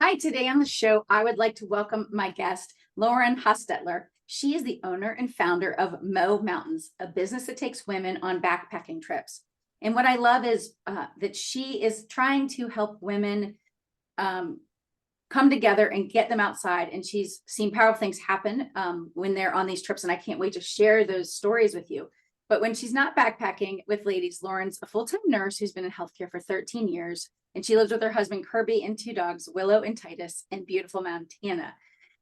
Hi, today on the show, I would like to welcome my guest, Lauren Hostetler. She is the owner and founder of Moe Moutains, a business that takes women on backpacking trips. And what I love is that she is trying to help women come together and get them outside. And she's seen powerful things happen when they're on these trips. And I can't wait to share those stories with you. But when she's not backpacking with ladies, Lauren's a full-time nurse who's been in healthcare for 13 years. And she lives with her husband, Kirby, and two dogs, Willow and Titus, in beautiful Montana.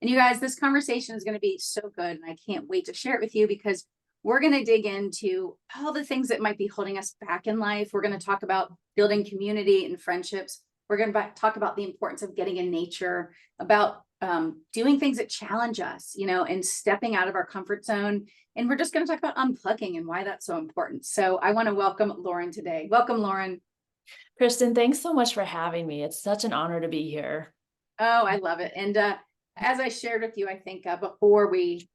And you guys, this conversation is going to be so good. And I can't wait to share it with you because we're going to dig into all the things that might be holding us back in life. We're going to talk about building community and friendships. We're going to talk about the importance of getting in nature, about doing things that challenge us, and stepping out of our comfort zone. And we're just going to talk about unplugging and why that's so important. So I want to welcome Lauren today. Welcome, Lauren. Kristin, thanks so much for having me. It's such an honor to be here. Oh, I love it. And as I shared with you, I think before we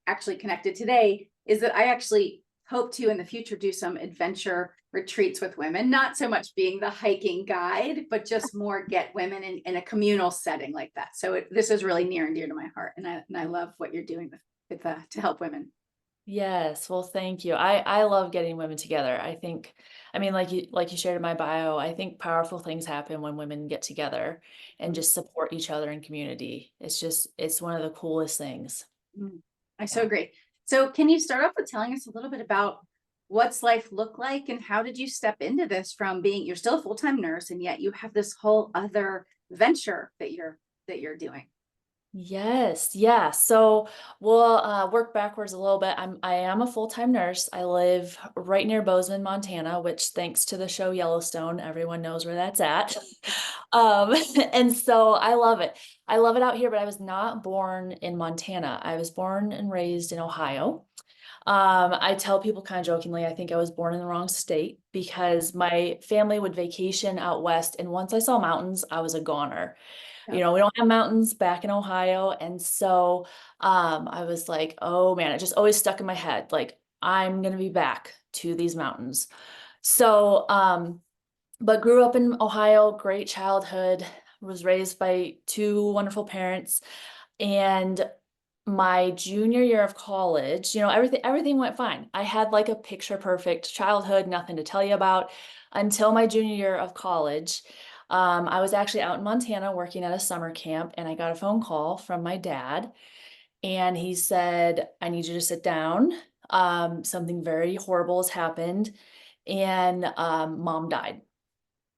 actually connected today, is that I actually hope to in the future do some adventure retreats with women, not so much being the hiking guide, but just more get women in a communal setting like that. So this is really near and dear to my heart. And I love what you're doing with to help women. Yes, well, thank you. I love getting women together. Like you shared in my bio, I think powerful things happen when women get together and just support each other in community. It's one of the coolest things. I so agree. So can you start off with telling us a little bit about what's life look like and how did you step into this from you're still a full-time nurse and yet you have this whole other venture that you're doing? Yes, yeah. So we'll work backwards a little bit. I am a full-time nurse. I live right near Bozeman, Montana, which thanks to the show Yellowstone, everyone knows where that's at. Um, and so I love it. I love it out here, but I was not born in Montana. I was born and raised in Ohio. I tell people kind of jokingly, I think I was born in the wrong state because my family would vacation out west, and once I saw mountains, I was a goner. Yeah. We don't have mountains back in Ohio. And so I was like, oh man, it just always stuck in my head. Like, I'm going to be back to these mountains. So, but grew up in Ohio, great childhood, was raised by two wonderful parents. And my junior year of college, everything went fine. I had like a picture perfect childhood, nothing to tell you about until my junior year of college. I was actually out in Montana working at a summer camp, and I got a phone call from my dad, and he said, I need you to sit down. Something very horrible has happened, and mom died.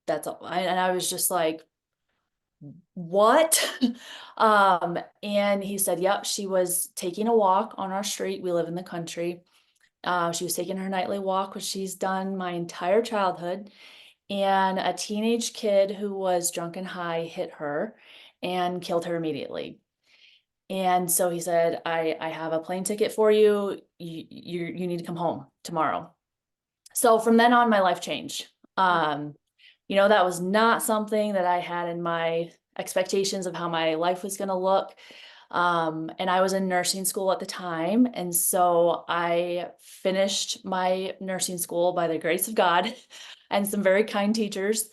That's all. And I was just like, what? And he said, yep, she was taking a walk on our street. We live in the country. She was taking her nightly walk, which she's done my entire childhood. And a teenage kid who was drunk and high hit her and killed her immediately. And so he said, I have a plane ticket for you. You need to come home tomorrow. So from then on, my life changed. That was not something that I had in my expectations of how my life was going to look. And I was in nursing school at the time. And so I finished my nursing school by the grace of God and some very kind teachers,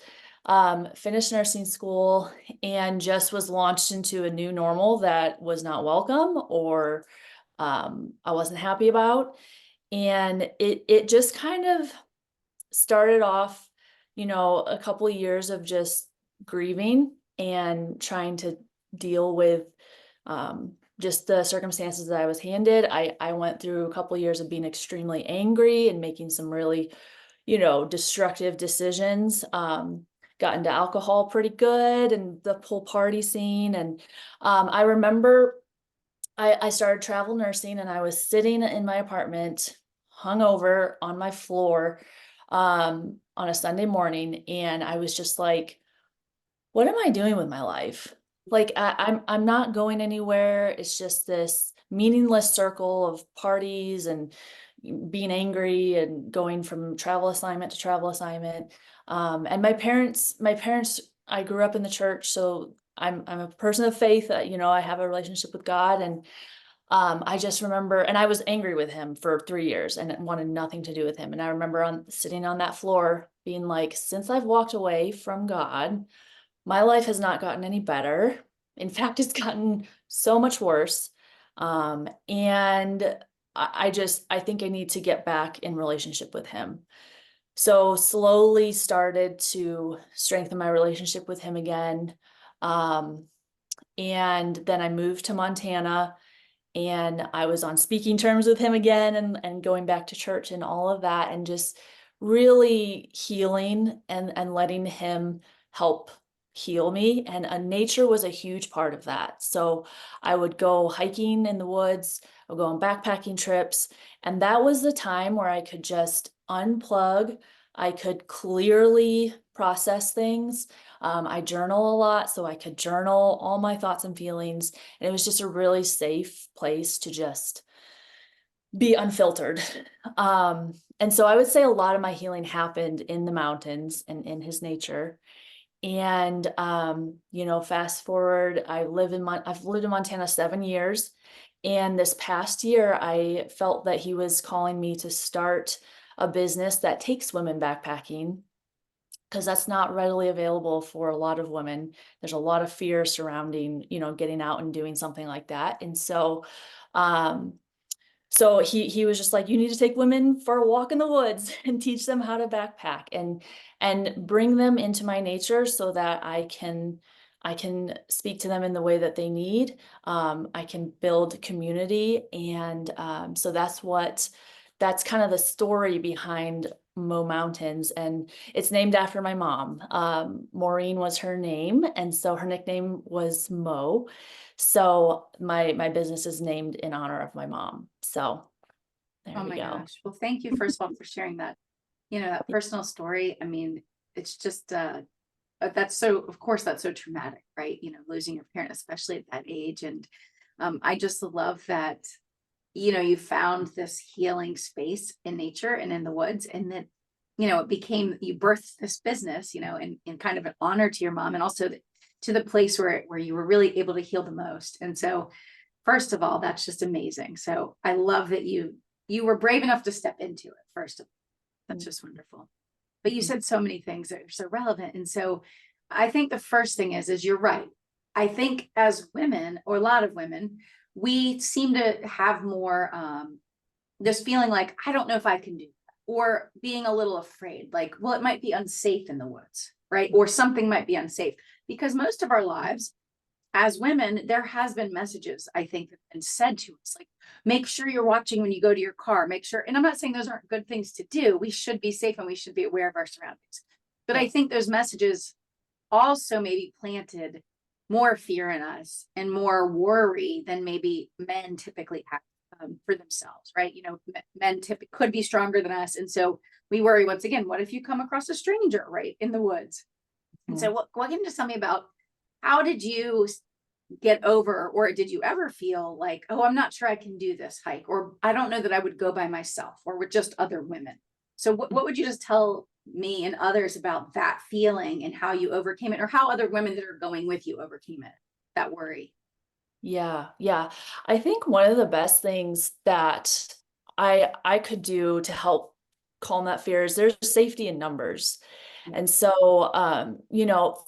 finished nursing school and just was launched into a new normal that was not welcome or I wasn't happy about. And it just kind of started off, a couple of years of just grieving and trying to deal with just the circumstances that I was handed. I went through a couple of years of being extremely angry and making some really, destructive decisions. Got into alcohol pretty good and the whole party scene. And I remember I started travel nursing, and I was sitting in my apartment, hungover on my floor on a Sunday morning, and I was just like, what am I doing with my life? Like I'm not going anywhere. It's just this meaningless circle of parties and being angry and going from travel assignment to travel assignment. And my parents, I grew up in the church, so I'm a person of faith. I have a relationship with God, and I just remember, and I was angry with him for 3 years and wanted nothing to do with him. And I remember sitting on that floor being like, since I've walked away from God, my life has not gotten any better. In fact, it's gotten so much worse. And I think I need to get back in relationship with him. So slowly started to strengthen my relationship with him again. Um, and then I moved to Montana, and I was on speaking terms with him again, and going back to church and all of that, and just really healing and letting him help heal me. And nature was a huge part of that. So I would go hiking in the woods, I would go on backpacking trips, and that was the time where I could just unplug. I could clearly process things. I journal a lot, so I could journal all my thoughts and feelings, and it was just a really safe place to just be unfiltered. And so I would say a lot of my healing happened in the mountains and in his nature. And fast forward, I've lived in Montana 7 years. And this past year, I felt that he was calling me to start a business that takes women backpacking, because that's not readily available for a lot of women. There's a lot of fear surrounding, getting out and doing something like that. And um, so he was just like, you need to take women for a walk in the woods and teach them how to backpack and bring them into my nature so that I can speak to them in the way that they need. I can build community, and so that's kind of the story behind Moe Mountains, and it's named after my mom. Maureen was her name, and so her nickname was Moe. So my business is named in honor of my mom. So there Oh we my go. gosh. Well, thank you first of all for sharing that, that personal story. I mean, it's just that's so, of course, that's so traumatic, right? Losing your parent, especially at that age. And I just love that, you found this healing space in nature and in the woods, and then, it became, you birthed this business, in kind of an honor to your mom, and also to the place where you were really able to heal the most. And so, first of all, that's just amazing. So I love that you were brave enough to step into it. First of all, that's just wonderful. But you Mhm. said so many things that are so relevant. And so I think the first thing is you're right. I think as women, or a lot of women, we seem to have more this feeling like, I don't know if I can do that, or being a little afraid, like, well, it might be unsafe in the woods, right? Or something might be unsafe, because most of our lives as women, there has been messages, I think, that have been said to us, like, make sure you're watching when you go to your car, make sure. And I'm not saying those aren't good things to do. We should be safe and we should be aware of our surroundings. But I Yes. think those messages also maybe planted more fear in us and more worry than maybe men typically have for themselves, right? Men typically could be stronger than us. And so we worry, once again, what if you come across a stranger, right, in the woods? And so Mhm. what can you just tell me about, how did you get over, or did you ever feel like, oh, I'm not sure I can do this hike, or I don't know that I would go by myself or with just other women? So what would you just tell me and others about that feeling and how you overcame it, or how other women that are going with you overcame it, that worry? Yeah, yeah. I think one of the best things that I could do to help calm that fear is there's safety in numbers. And so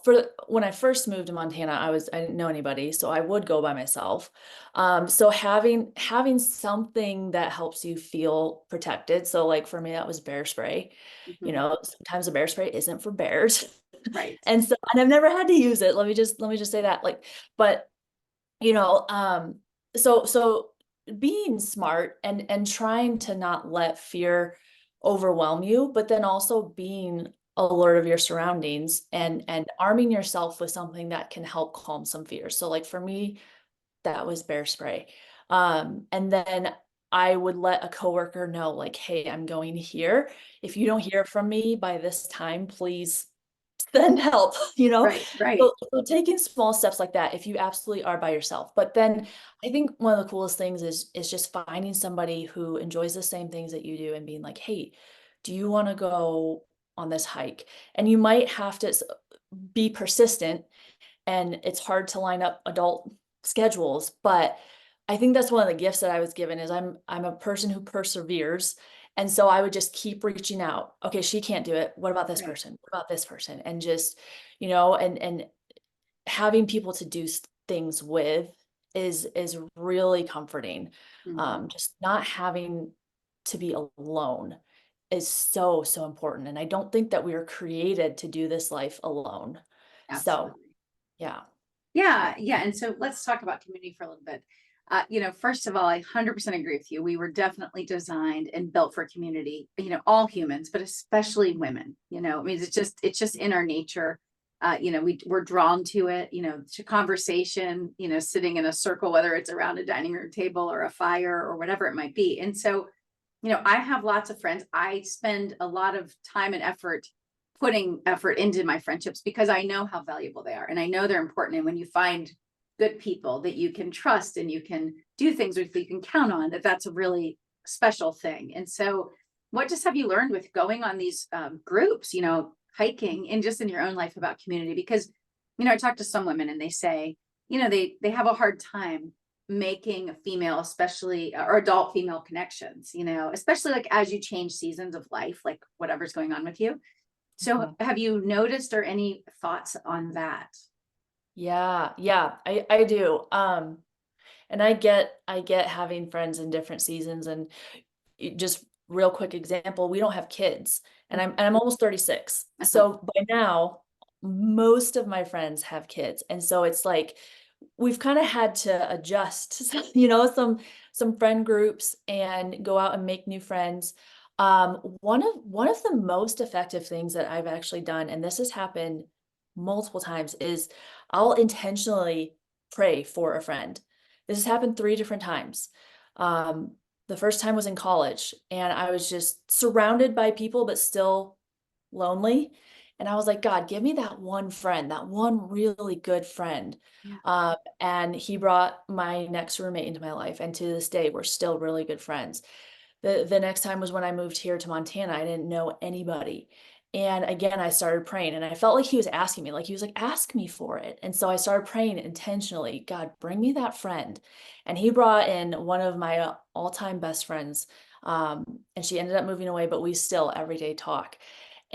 for when I first moved to Montana, I didn't know anybody, so I would go by myself. So having something that helps you feel protected. So like for me, that was bear spray. Mhm. Sometimes the bear spray isn't for bears. Right. And I've never had to use it. Let me just say that. Like, but you know, so being smart and trying to not let fear overwhelm you, but then also being alert of your surroundings and arming yourself with something that can help calm some fears. So like for me, that was bear spray. And then I would let a coworker know, like, hey, I'm going here. If you don't hear from me by this time, please send help, you know? Right. Right. So taking small steps like that, if you absolutely are by yourself. But then I think one of the coolest things is just finding somebody who enjoys the same things that you do and being like, hey, do you want to go on this hike? And you might have to be persistent, and it's hard to line up adult schedules, but I think that's one of the gifts that I was given is I'm a person who perseveres. And so I would just keep reaching out. Okay, she can't do it. What about this Right. person? What about this person? And just, and having people to do things with is really comforting. Mhm. Just not having to be alone is so, so important. And I don't think that we were created to do this life alone. So, Absolutely. yeah. Yeah, yeah. And so let's talk about community for a little bit. First of all, I 100% agree with you. We were definitely designed and built for community, all humans, but especially women, I mean, it's just in our nature. We're drawn to it, to conversation, sitting in a circle, whether it's around a dining room table or a fire or whatever it might be. And so, I have lots of friends. I spend a lot of time and effort putting effort into my friendships because I know how valuable they are and I know they're important. And when you find good people that you can trust and you can do things with, you can count on, that's a really special thing. And so, what just have you learned with going on these groups, hiking and just in your own life about community? Because, I talk to some women and they say, they have a hard time making a female, especially or adult female connections, especially like as you change seasons of life, like whatever's going on with you. So Mhm. have you noticed or any thoughts on that? Yeah, yeah, I do. And I get having friends in different seasons. And just real quick example, we don't have kids, and I'm almost 36. Uh-huh. So by now, most of my friends have kids, and so it's like we've kind of had to adjust, some friend groups and go out and make new friends. One of the most effective things that I've actually done, and this has happened multiple times, is I'll intentionally pray for a friend. This has happened 3 different times. Um, the first time was in college, and I was just surrounded by people, but still lonely. And I was like, God, give me that one friend, that one really good friend. Yeah. And he brought my next roommate into my life. And to this day, we're still really good friends. The next time was when I moved here to Montana. I didn't know anybody. And again, I started praying, and I felt like he was asking me, like he was like, ask me for it. And so I started praying intentionally, God, bring me that friend. And he brought in one of my all-time best friends. And she ended up moving away, but we still every day talk.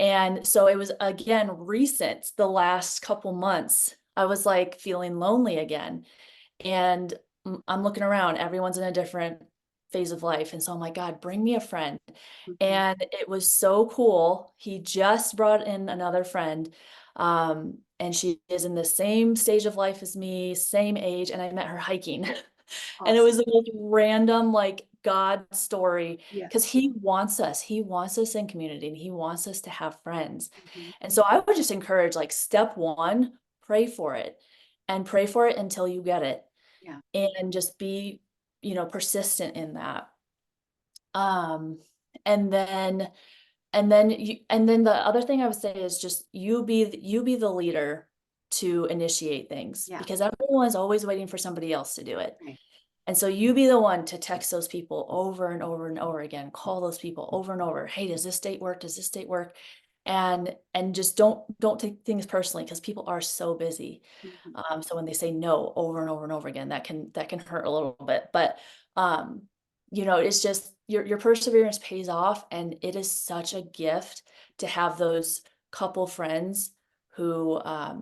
And so it was again recent, the last couple months, I was like feeling lonely again. And I'm looking around, everyone's in a different phase of life. And so I'm like, God, bring me a friend. Mhm. And it was so cool. He just brought in another friend. And she is in the same stage of life as me, same age. And I met her hiking. And it was Awesome. the most random, like God story, Yeah. because he wants us in community, and he wants us to have friends. Mhm. And so I would just encourage, like, step one, pray for it, and pray for it until you get it, Yeah. and just be, persistent in that. Um, and then and then the other thing I would say is just you be the leader to initiate things, Yeah. because everyone's always waiting for somebody else to do it. Right. And so you be the one to text those people over and over and over again, call those people over and over. Hey, does this date work? Does this date work? And just don't take things personally, because people are so busy. Mhm. So when they say no over and over and over again, that can hurt a little bit. But um, it's just your perseverance pays off, and it is such a gift to have those couple friends who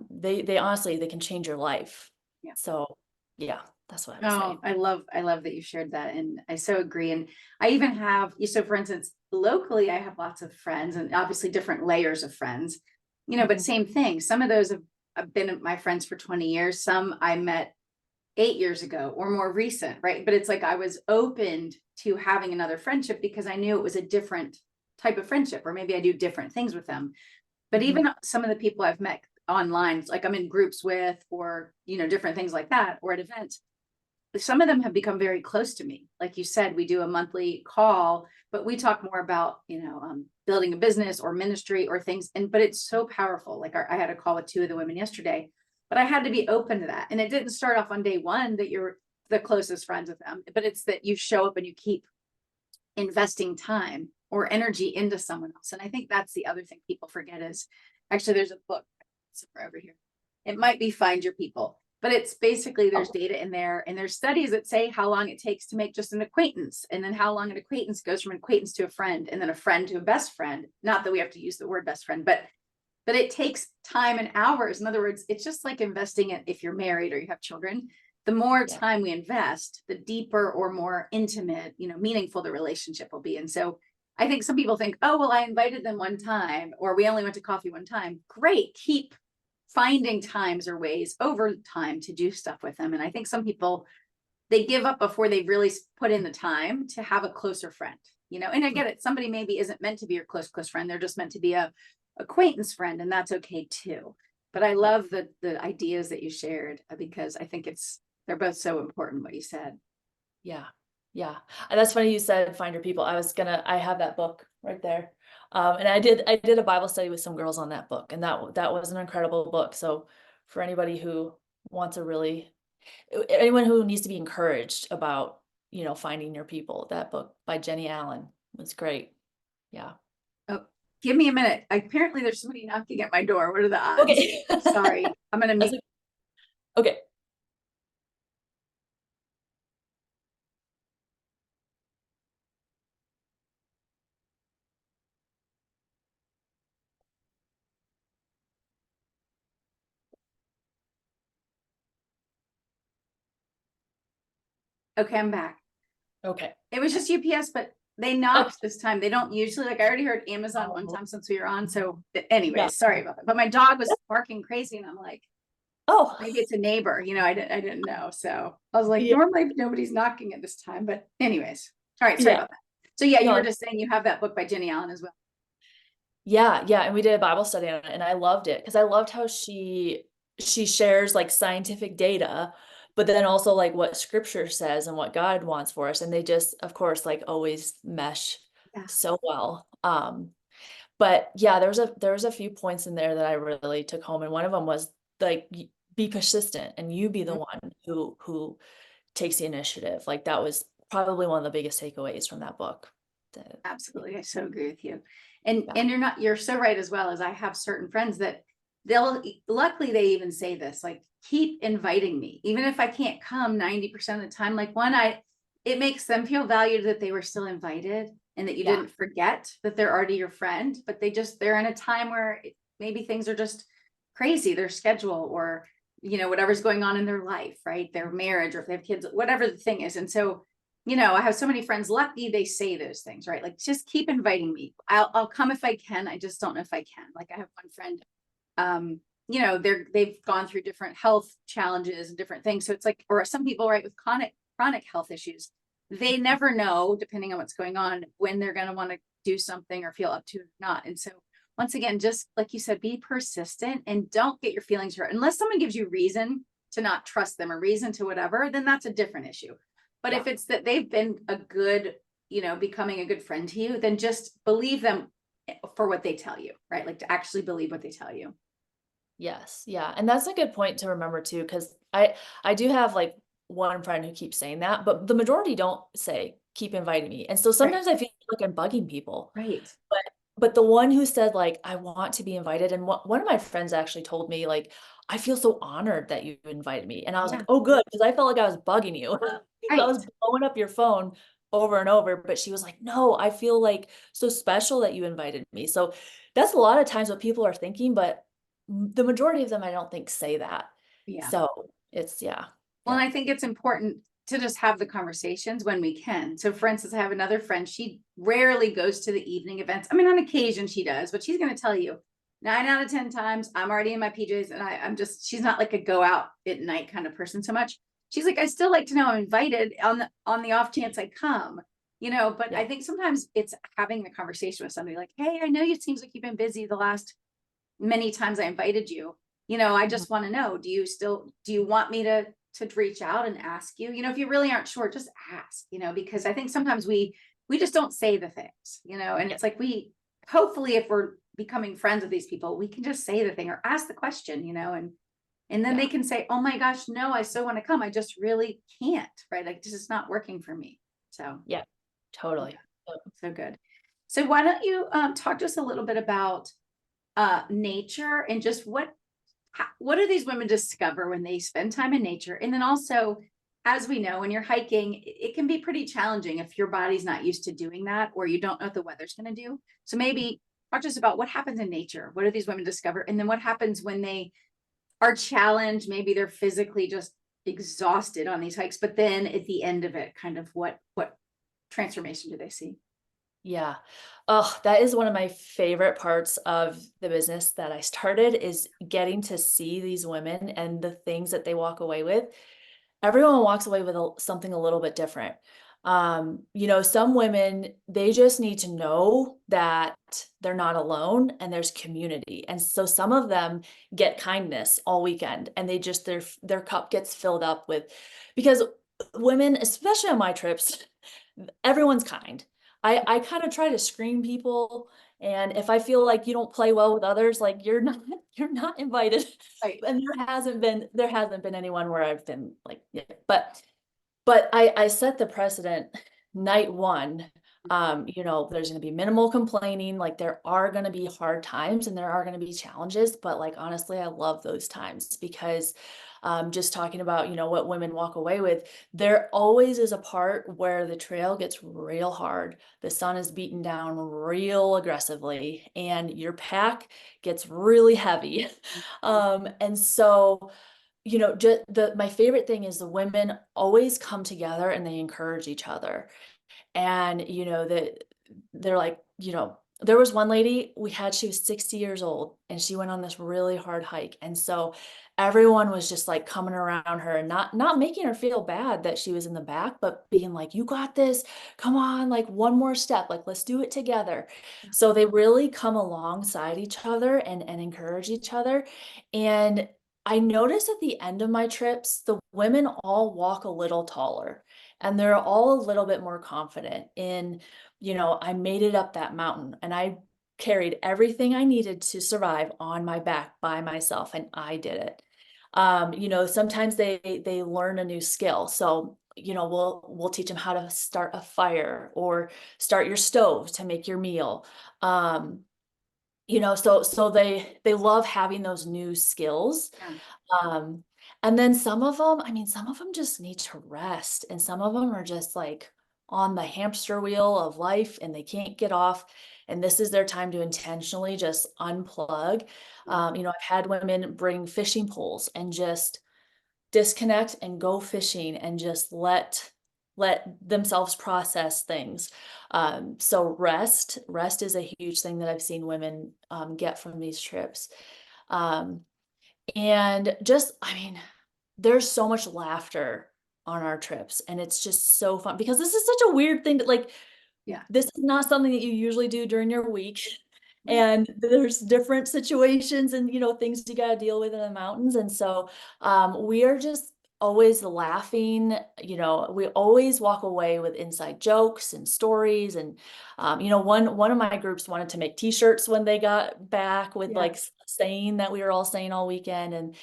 they honestly they can change your life. Yeah. So yeah, that's what I would Oh, say. I love that you shared that. And I so agree. And I even have, so for instance, locally, I have lots of friends and obviously different layers of friends, but Mhm. same thing. Some of those have been my friends for 20 years. Some I met 8 years ago or more recent, right? But it's like I was opened to having another friendship because I knew it was a different type of friendship, or maybe I do different things with them. But Mhm. even some of the people I've met online, like I'm in groups with, or, different things like that, or at events, some of them have become very close to me. Like you said, we do a monthly call, but we talk more about, building a business or ministry or things. But it's so powerful. Like I had a call with two of the women yesterday, but I had to be open to that. And it didn't start off on day one that you're the closest friends with them, but it's that you show up and you keep investing time or energy into someone else. And I think that's the other thing people forget is actually there's a book somewhere over here. It might be Find Your People, but it's basically there's Oh, data in there and there's studies that say how long it takes to make just an acquaintance and then how long an acquaintance goes from an acquaintance to a friend and then a friend to a best friend. Not that we have to use the word best friend, but but it takes time and hours. In other words, it's just like investing in, if you're married or you have children, the more Yeah. time we invest, the deeper or more intimate, meaningful the relationship will be. And so I think some people think, oh, well, I invited them one time, or we only went to coffee one time. Great. Keep finding times or ways over time to do stuff with them. And I think some people, they give up before they've really put in the time to have a closer friend, and I get it. Somebody maybe isn't meant to be your close friend. They're just meant to be a acquaintance friend, and that's okay too. But I love the ideas that you shared, because I think they're both so important, what you said. Yeah. Yeah. And that's funny you said find your people. I have that book right there. And I did a Bible study with some girls on that book, and that was an incredible book. So for anybody who wants anyone who needs to be encouraged about, finding your people, that book by Jenny Allen was great. Yeah. Oh, give me a minute. Apparently there's somebody knocking at my door. What are the odds? Okay. Sorry. I'm going to That's meet. okay. Okay, I'm back. Okay. It was just UPS, but they Oh, knocked this time. They don't usually, like, I already heard Amazon one oh, time since we were on. So yeah. anyways, sorry about that. But my dog was barking crazy, and I'm like, Oh, maybe it's a neighbor, I didn't know. So I was like, yeah. normally nobody's knocking at this time, but anyways. All right, sorry Yeah. about that. So yeah, you No, were just saying you have that book by Jenny Allen as well. yeah, yeah, and we did a Bible study on it, and I loved it because I loved how she shares, like, scientific data, but then also, like, what scripture says and what God wants for us, and they just, of course, like, always mesh Yeah, so well. But yeah, there was a few points in there that I really took home, and one of them was, like, be persistent, and you be the mhm, one who takes the initiative. Like, that was probably one of the biggest takeaways from that book. That absolutely. I so agree with you. And yeah, you're so right as well. As I have certain friends that luckily they even say this, like, keep inviting me, even if I can't come 90% of the time. Like, it makes them feel valued that they were still invited, and that you yeah, didn't forget that they're already your friend, but they're in a time where maybe things are just crazy, their schedule, or whatever's going on in their life, right? Their marriage, or if they have kids, whatever the thing is. And so, I have so many friends, lucky they say those things, right? Like, just keep inviting me. I'll come if I can. I just don't know if I can. Like, I have one friend, they've gone through different health challenges and different things. So it's like, or some people, right, with chronic health issues, they never know, depending on what's going on, when they're going to want to do something or feel up to it or not. And so once again, just like you said, be persistent and don't get your feelings hurt unless someone gives you reason to not trust them or reason to whatever, then that's a different issue. But yeah. if it's that they've been a good, becoming a good friend to you, then just believe them for what they tell you, right? Like, to actually believe what they tell you. Yes, yeah, and that's a good point to remember too, because I do have, like, one friend who keeps saying that, but the majority don't say, "Keep inviting me," and so Right. sometimes I feel like I'm bugging people, Right. but the one who said, like, "I want to be invited," and one of my friends actually told me, like, "I feel so honored that you invited me," and I was like, Yeah. "Oh, good," because I felt like I was bugging you, because I Right. was blowing up your phone over and over, but she was like, "No, I feel, like, so special that you invited me," so that's a lot of times what people are thinking, but the majority of them, I don't think say that. Yeah. So, it's yeah, Well, and yeah, I think it's important to just have the conversations when we can. So, for instance, I have another friend, she rarely goes to the evening events. I mean, on occasion she does, but she's going to tell you 9 out of 10 times I'm already in my PJs, and she's not like a go out at night kind of person so much. She's like, I still like to know I'm invited on the off chance I come, but yeah, I think sometimes it's having the conversation with somebody like, hey, I know it seems like you've been busy the last many times I invited you. I mhm, just want to know, do you want me to reach out and ask you? If you really aren't sure, just ask, because I think sometimes we just don't say the things, and yeah, it's like, hopefully, if we're becoming friends with these people, we can just say the thing or ask the question, and then they yeah, can say, oh my gosh, no, I so want to come. I just really can't, right? Like, this is not working for me. So yeah, yeah, totally. so good. So why don't you talk to us a little bit about nature, and just what do these women discover when they spend time in nature? And then also, as we know, when you're hiking, it can be pretty challenging if your body's not used to doing that, or you don't know what the weather's going to do. So maybe talk to us about what happens in nature. What do these women discover? And then what happens when they are challenged? Maybe they're physically just exhausted on these hikes, but then at the end of it, kind of what transformation do they see? Yeah. Oh, that is one of my favorite parts of the business that I started, is getting to see these women and the things that they walk away with. Everyone walks away with something a little bit different. Some women, they just need to know that they're not alone and there's community. And so some of them get kindness all weekend, and they just, their cup gets filled up with, because women, especially on my trips, everyone's kind. I kind of try to screen people, and if I feel like you don't play well with others, like, you're not you're not invited. Right. And there hasn't been anyone where I've been like, yeah, but I set the precedent night one. There's gonna be minimal complaining, like, there are gonna be hard times and there are gonna be challenges, but, like, honestly, I love those times because, just talking about, what women walk away with, there always is a part where the trail gets real hard. The sun is beaten down real aggressively and your pack gets really heavy. And so, just my favorite thing is the women always come together and they encourage each other. And, that they're like, there was one lady she was 60 years old and she went on this really hard hike. And so everyone was just like coming around her and not making her feel bad that she was in the back, but being like, you got this, come on, like one more step, like let's do it together. So they really come alongside each other and encourage each other. And I noticed at the end of my trips, the women all walk a little taller and they're all a little bit more confident in, I made it up that mountain and I carried everything I needed to survive on my back by myself, and I did it. Sometimes they learn a new skill. So, we'll teach them how to start a fire or start your stove to make your meal. So they love having those new skills. Yeah. um, and then some of them just need to rest, and some of them are just like on the hamster wheel of life and they can't get off. And this is their time to intentionally just unplug. I've had women bring fishing poles and just disconnect and go fishing and just let themselves process things. So rest is a huge thing that I've seen women get from these trips. Um, and just, there's so much laughter on our trips, and it's just so fun because this is such a weird thing that, like, Yeah. this is not something that you usually do during your week. Right. And there's different situations and, things you gotta deal with in the mountains. And so, we are just always laughing. We always walk away with inside jokes and stories. And, one of my groups wanted to make T-shirts when they got back with Yeah. like saying that we were all saying all weekend. And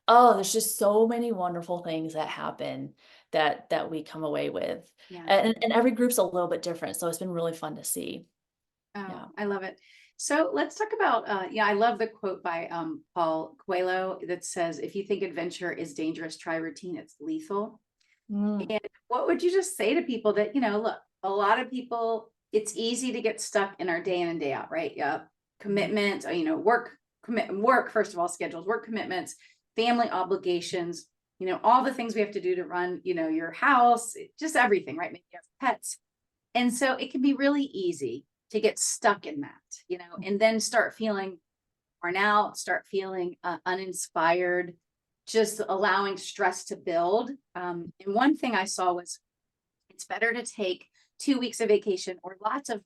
oh, there's just so many wonderful things that happen that we come away with. Yeah. And every group's a little bit different, so it's been really fun to see. Oh, Yeah. I love it. So let's talk about, I love the quote by Paul Coelho that says, if you think adventure is dangerous, try routine, it's lethal. Mm, And what would you just say to people that, look, a lot of people, it's easy to get stuck in our day in and day out, right? Yeah. mhm. Commitment, work, first of all, schedules, work commitments, family obligations, all the things we have to do to run, your house, just everything, right? Maybe you have pets. And so it can be really easy to get stuck in that, and then start feeling worn out, start feeling uninspired, just allowing stress to build. And one thing I saw was it's better to take 2 weeks of vacation or lots of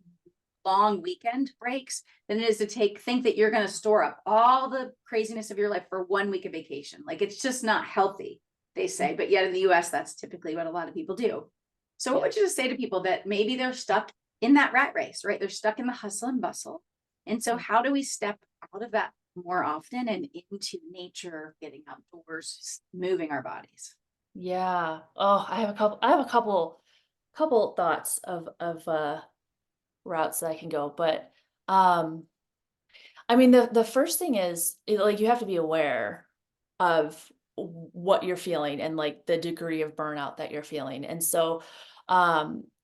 long weekend breaks than it is to think that you're going to store up all the craziness of your life for 1 week of vacation. Like, it's just not healthy, they say. But yet in the US, that's typically what a lot of people do. So what Yeah. would you just say to people that maybe they're stuck in that rat race, right? They're stuck in the hustle and bustle. And so how do we step out of that more often and into nature, getting outdoors, moving our bodies? Yeah. Oh, I have a couple thoughts of routes that I can go. But um the first thing is, like, you have to be aware of what you're feeling and like the degree of burnout that you're feeling. And so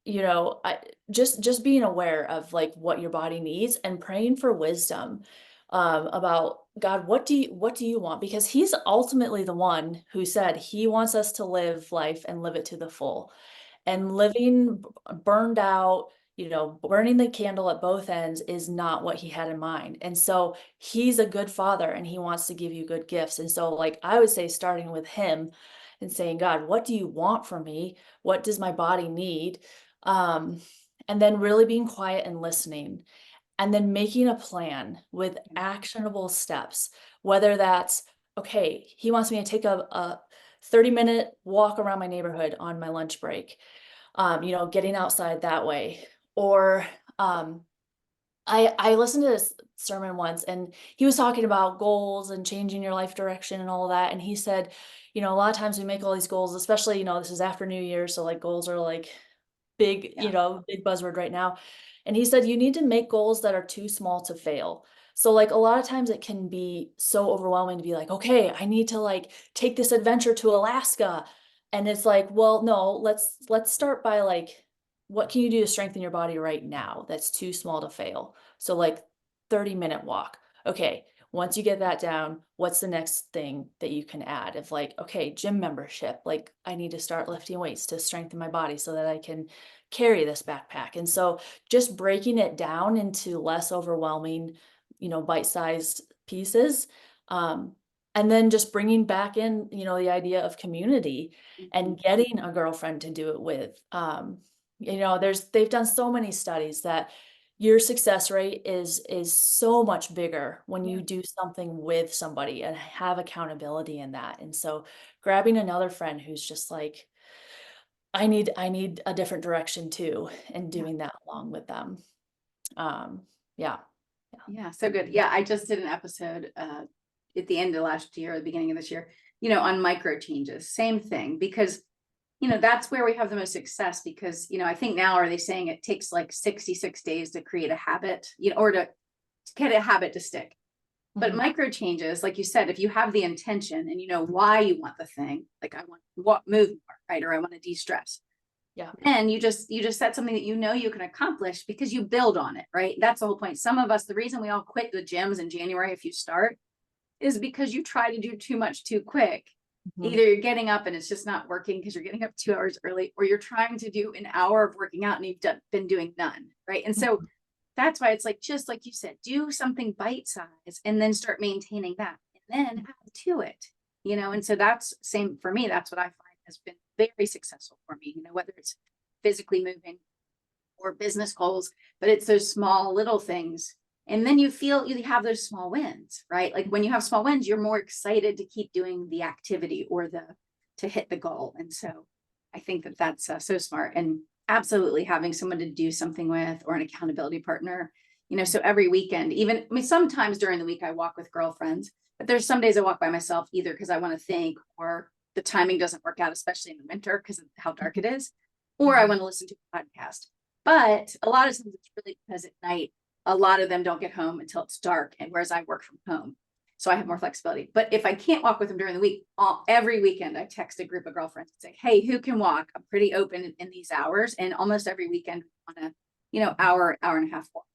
just being aware of like what your body needs and praying for wisdom about God, what do you want? Because he's ultimately the one who said he wants us to live life and live it to the full. And living burned out, burning the candle at both ends is not what he had in mind. And so he's a good father and he wants to give you good gifts. And so, like, I would say, starting with him and saying, God, what do you want from me? What does my body need? Um, and then really being quiet and listening, and then making a plan with actionable steps, whether that's, okay, he wants me to take a 30-minute walk around my neighborhood on my lunch break, getting outside that way. Or I listened to this sermon once and he was talking about goals and changing your life direction and all of that. And he said, a lot of times we make all these goals, especially, this is after New Year. So like goals are like big, Yeah. big buzzword right now. And he said, you need to make goals that are too small to fail. So like a lot of times it can be so overwhelming to be like, okay, I need to like take this adventure to Alaska. And it's like, well, no, let's start by like, what can you do to strengthen your body right now that's too small to fail? So like 30-minute walk. Okay, once you get that down, what's the next thing that you can add? Of like, okay, gym membership. Like I need to start lifting weights to strengthen my body so that I can carry this backpack. And so just breaking it down into less overwhelming, bite-sized pieces. Um, and then just bringing back in, the idea of community Mhm. and getting a girlfriend to do it with. They've done so many studies that your success rate is so much bigger when Yeah. you do something with somebody and have accountability in that. And so grabbing another friend who's just like, I need a different direction too, and Yeah. doing that along with them. Um, yeah. Yeah. Yeah, so good. Yeah, I just did an episode at the end of last year, or the beginning of this year, on micro changes. Same thing, because that's where we have the most success. Because I think now, are they saying it takes like 66 days to create a habit, or to get a habit to stick. But Mhm. micro changes, like you said, if you have the intention and you know why you want the thing, like I want to move more, right, or I want to de-stress, Yeah. then you just set something that you can accomplish because you build on it, right? That's the whole point. Some of us, the reason we all quit the gyms in January, if you start, is because you try to do too much too quick. Mhm. Either you're getting up and it's just not working because you're getting up 2 hours early, or you're trying to do an hour of working out and been doing none, right? And so Mhm. that's why it's like, just like you said, do something bite size and then start maintaining that and then add to it, and so that's same for me. That's what I find has been very successful for me, whether it's physically moving or business goals, but it's those small little things. And then you feel you have those small wins, right? Like when you have small wins, you're more excited to keep doing the activity or to hit the goal. And so I think that that's so smart, and absolutely having someone to do something with, or an accountability partner. So every weekend, even, I mean, sometimes during the week I walk with girlfriends, but there's some days I walk by myself, either because I want to think, or the timing doesn't work out, especially in the winter because of how dark it is, or I Mhm. want to listen to a podcast. But a lot of times it's really because at night, a lot of them don't get home until it's dark, and whereas I work from home, so I have more flexibility. But if I can't walk with them during the week, every weekend I text a group of girlfriends and say, hey, who can walk? I'm pretty open in these hours. And almost every weekend on a, hour and a half walk,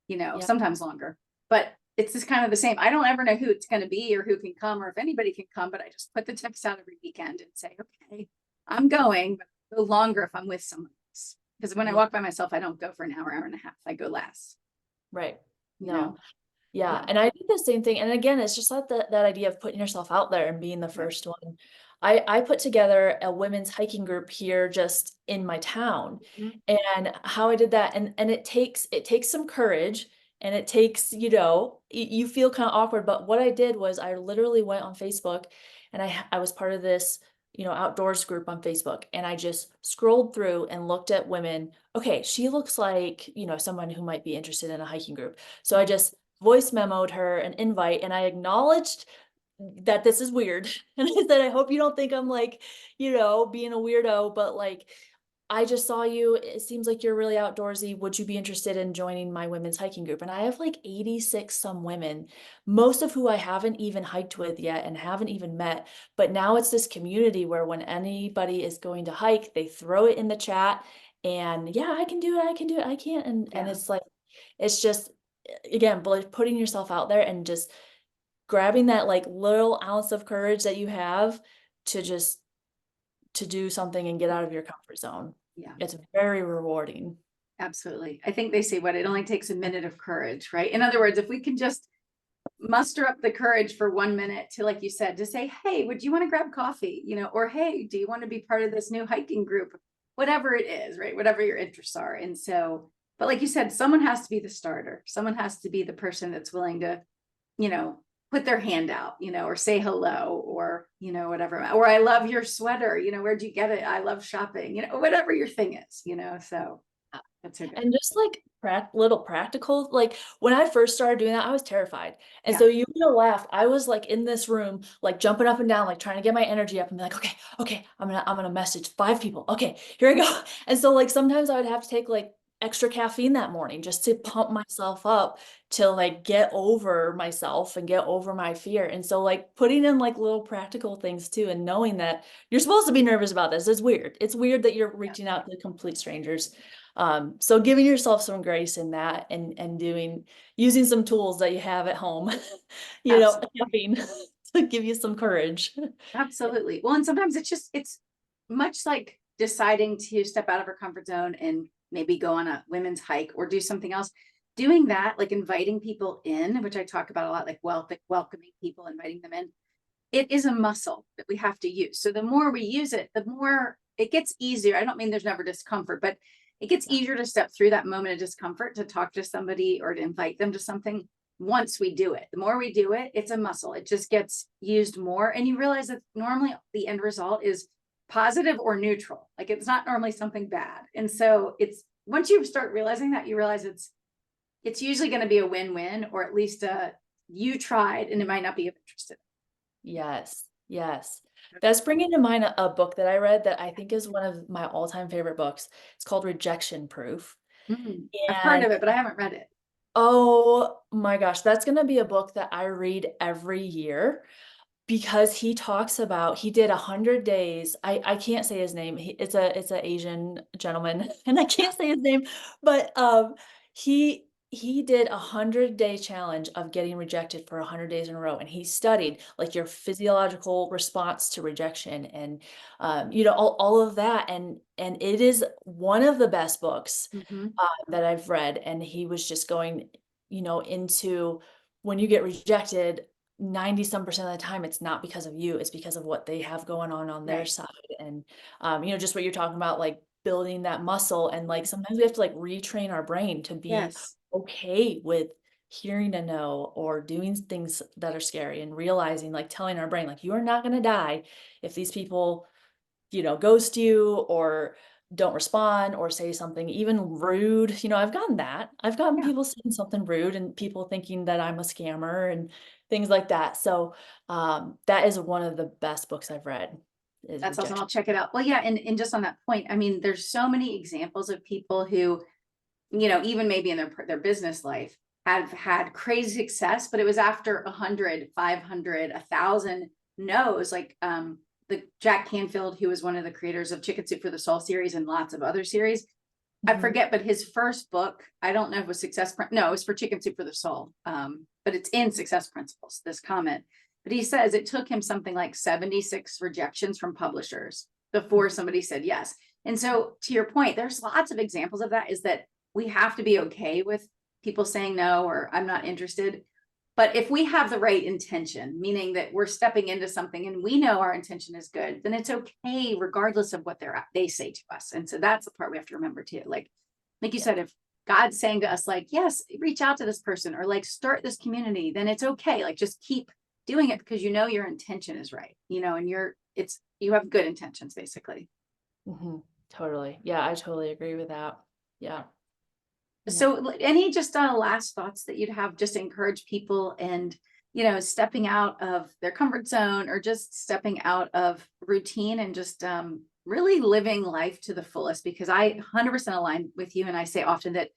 Yeah. sometimes longer. But it's just kind of the same. I don't ever know who it's going to be or who can come or if anybody can come, but I just put the text out every weekend and say, okay, I'm going, but I'll go longer if I'm with someone else. Because when I Yeah. walk by myself, I don't go for an hour, hour and a half. I go less, Right. you No. know? Yeah, Yeah. and I do the same thing, and again, it's just like that idea of putting yourself out there and being the Yeah. first one. I put together a women's hiking group here just in my town, Mhm. and how I did that, and it takes some courage, and it takes, you feel kind of awkward, but what I did was I literally went on Facebook, and I was part of this, outdoors group on Facebook, and I just scrolled through and looked at women. Okay, she looks like, someone who might be interested in a hiking group. So I just voice memoed her an invite, and I acknowledged that this is weird. And I said, I hope you don't think I'm like, being a weirdo, but like, I just saw you. It seems like you're really outdoorsy. Would you be interested in joining my women's hiking group? And I have like 86 some women, most of who I haven't even hiked with yet and haven't even met. But now it's this community where when anybody is going to hike, they throw it in the chat and yeah, I can do it, I can do it, I can't. And Yeah. it's like, it's just, again, like putting yourself out there and just grabbing that like little ounce of courage that you have to just to do something and get out of your comfort zone. Yeah. It's very rewarding. Absolutely. I think they say what it only takes a minute of courage, right? In other words, if we can just muster up the courage for 1 minute to, like you said, to say, hey, would you want to grab coffee? Or hey, do you want to be part of this new hiking group? Whatever it is, right? Whatever your interests are. And so, but like you said, someone has to be the starter. Someone has to be the person that's willing to, you know, put their hand out, or say hello, or, whatever. Or I love your sweater, where'd you get it? I love shopping, whatever your thing is, so that's so good. And just like little practical, like when I first started doing that, I was terrified. And Yeah. so you would have laughed. I was like in this room, like jumping up and down, like trying to get my energy up and be like, okay, okay, I'm gonna message 5 people. Okay, here I go. And so like sometimes I would have to take like extra caffeine that morning just to pump myself up to like get over myself and get over my fear. And so like putting in like little practical things too, and knowing that you're supposed to be nervous about this. It's weird. It's weird that you're Yeah. reaching out to complete strangers. So giving yourself some grace in that, and using some tools that you have at home, Absolutely. caffeine to give you some courage. Absolutely. Well, and sometimes it's much like deciding to step out of our comfort zone and maybe go on a women's hike or do something else. Doing that, like inviting people in, which I talk about a lot, like welcoming people, inviting them in. It is a muscle that we have to use. So the more we use it, the more it gets easier. I don't mean there's never discomfort, but it gets Yeah. easier to step through that moment of discomfort to talk to somebody or to invite them to something once we do it. The more we do it, it's a muscle. It just gets used more. And you realize that normally the end result is positive or neutral. Like it's not normally something bad. And so it's once you start realizing that, you realize it's usually going to be a win-win, or at least you tried and it might not be of interest. Yes, yes. That's bringing to mind a book that I read that I think is one of my all-time favorite books. It's called Rejection Proof. I've heard And of it, but I haven't read it. oh my gosh, that's gonna be a book that I read every year. Because he did 100 days. I can't say his name. It's a Asian gentleman, and I Yeah. can't say his name, but, he did a 100-day challenge of getting rejected for 100 days in a row, and he studied, like, your physiological response to rejection and, all of that, and it is one of the best books, Mhm. that I've read, and he was just going, into when you get rejected, 90 some percent of the time, it's not because of you, it's because of what they have going on their Right. side. And, just what you're talking about, like building that muscle. And like sometimes we have to like retrain our brain to be Yes. okay with hearing a no or doing things that are scary and realizing, like telling our brain, like, you are not going to die if these people ghost you or don't respond or say something even rude. I've gotten that. I've gotten Yeah. people saying something rude and people thinking that I'm a scammer and things like that. So that is one of the best books I've read is That's awesome. Rejection. I'll check it out. Well, yeah, and just on that point, I mean, there's so many examples of people who, even maybe in their business life have had crazy success, but it was after 100, 500, 1,000 no's, like the Jack Canfield, who was one of the creators of Chicken Soup for the Soul series and lots of other series. I Mhm. forget, but his first book, I don't know if it was no, it was for Chicken Soup for the Soul. But it's in Success Principles, this comment. But he says it took him something like 76 rejections from publishers before somebody said yes. And so to your point, there's lots of examples of that, is that we have to be okay with people saying no, or I'm not interested. But if we have the right intention, meaning that we're stepping into something and we know our intention is good, then it's okay regardless of what they say to us. And so that's the part we have to remember too. Like you Yeah. said, if God's saying to us, like, yes, reach out to this person or like start this community, then it's okay. Like just keep doing it because your intention is right, and you have good intentions basically. Mhm. Totally. Yeah, I totally agree with that. Yeah. Yeah. So any just last thoughts that you'd have just to encourage people and stepping out of their comfort zone or just stepping out of routine and just really living life to the fullest, because I 100% align with you, and I say often that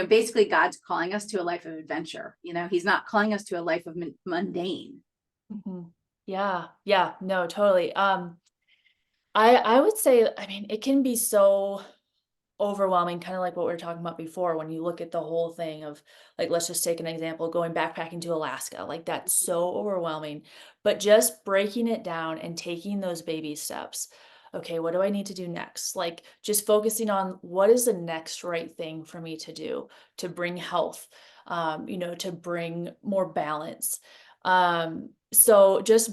basically God's calling us to a life of adventure. He's not calling us to a life of mundane. Mhm. Yeah. Yeah. No, totally. I would say, I mean, it can be so overwhelming, kind of like what we were talking about before, when you look at the whole thing of, like, let's just take an example, going backpacking to Alaska, like that's so overwhelming. But just breaking it down and taking those baby steps. Okay, what do I need to do next? Like just focusing on what is the next right thing for me to do to bring health, to bring more balance. So just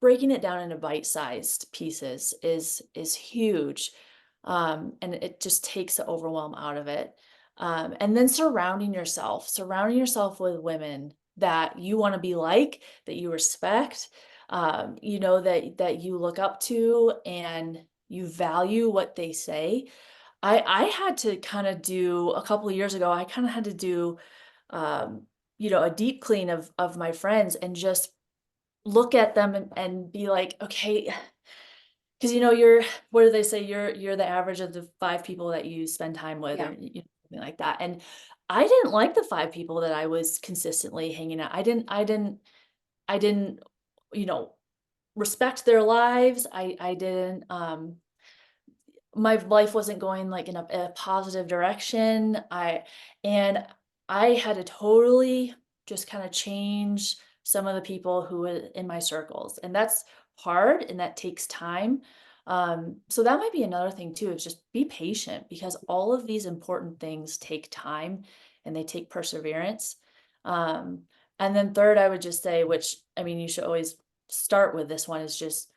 breaking it down into bite-sized pieces is huge. And it just takes the overwhelm out of it. And then surrounding yourself with women that you want to be like, that you respect, that you look up to and you value what they say. I had to kind of do a couple of years ago, I kind of had to do a deep clean of my friends and just look at them and be like, okay, because you're, what do they say? You're the average of the 5 people that you spend time with, or Yeah. something like that. And I didn't like the 5 people that I was consistently hanging out. I didn't, you know, respect their lives. I didn't my life wasn't going like in a positive direction. I had to totally just kind of change some of the people who were in my circles. And that's hard and that takes time. So that might be another thing too, is just be patient, because all of these important things take time and they take perseverance. Um, and then third, I would just say, which I mean, you should always start with this one, is just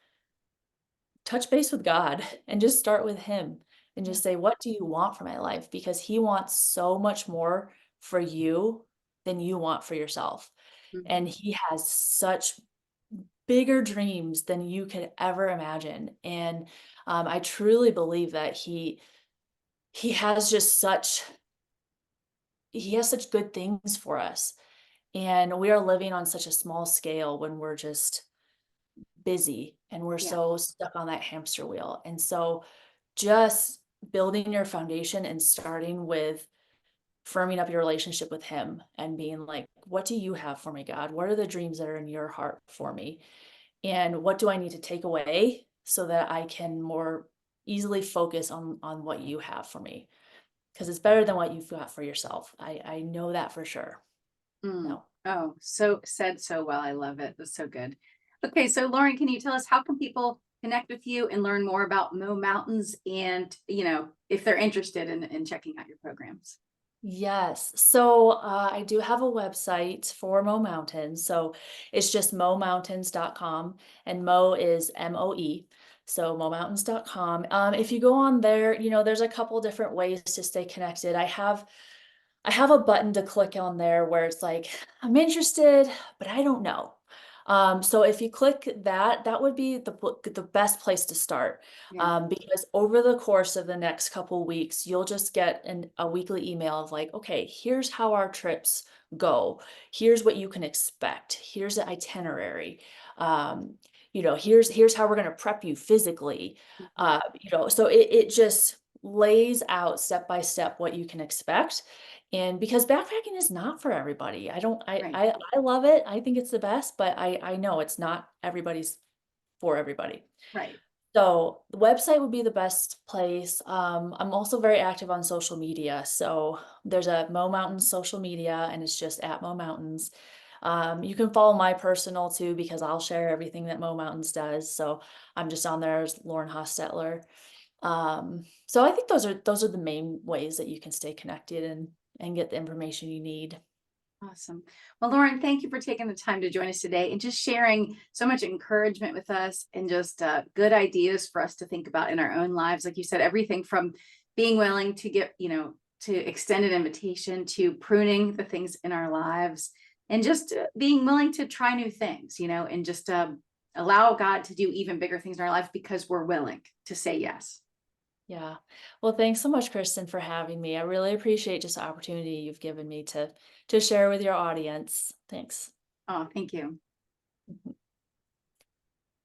touch base with God and just start with him and Yeah. just say, what do you want for my life? Because he wants so much more for you than you want for yourself. And Mhm. he has such bigger dreams than you could ever imagine. And I truly believe that he has just such good things for us. And we are living on such a small scale when we're just busy and we're Yeah. so stuck on that hamster wheel. And so just building your foundation and starting with firming up your relationship with him and being like, what do you have for me, God? What are the dreams that are in your heart for me? And what do I need to take away so that I can more easily focus on what you have for me? Because it's better than what you've got for yourself. I know that for sure. Mm. No. Oh, so said so well. I love it. That's so good. Okay, so Lauren, can you tell us how can people connect with you and learn more about Moe Mountains and, if they're interested in checking out your programs? Yes. So I do have a website for Moe Mountains. So it's just momountains.com, and Moe is MOE. So momountains.com. If you go on there, there's a couple different ways to stay connected. I have a button to click on there where it's like, I'm interested, but I don't know. So if you click that, that would be the best place to start, Yeah. because over the course of the next couple weeks, you'll just get a weekly email of like, okay, here's how our trips go. Here's what you can expect. Here's the itinerary. Here's how we're going to prep you physically. Mhm. So it just lays out step by step what you can expect. And because backpacking is not for everybody. I don't Right. I love it. I think it's the best, but I know it's not everybody's for everybody. Right. So the website would be the best place. I'm also very active on social media. So there's a Moe Mountains social media, and it's just at Moe Mountains. You can follow my personal too, because I'll share everything that Moe Mountains does. So I'm just on there as Lauren Hostetler. So I think those are the main ways that you can stay connected and get the information you need. Awesome. Well, Lauren, thank you for taking the time to join us today and just sharing so much encouragement with us and just good ideas for us to think about in our own lives. Like you said, everything from being willing to get, to extend an invitation to pruning the things in our lives and just being willing to try new things, and just allow God to do even bigger things in our life because we're willing to say yes. Yeah. Well, thanks so much, Kristen, for having me. I really appreciate just the opportunity you've given me to share with your audience. Thanks. Oh, thank you.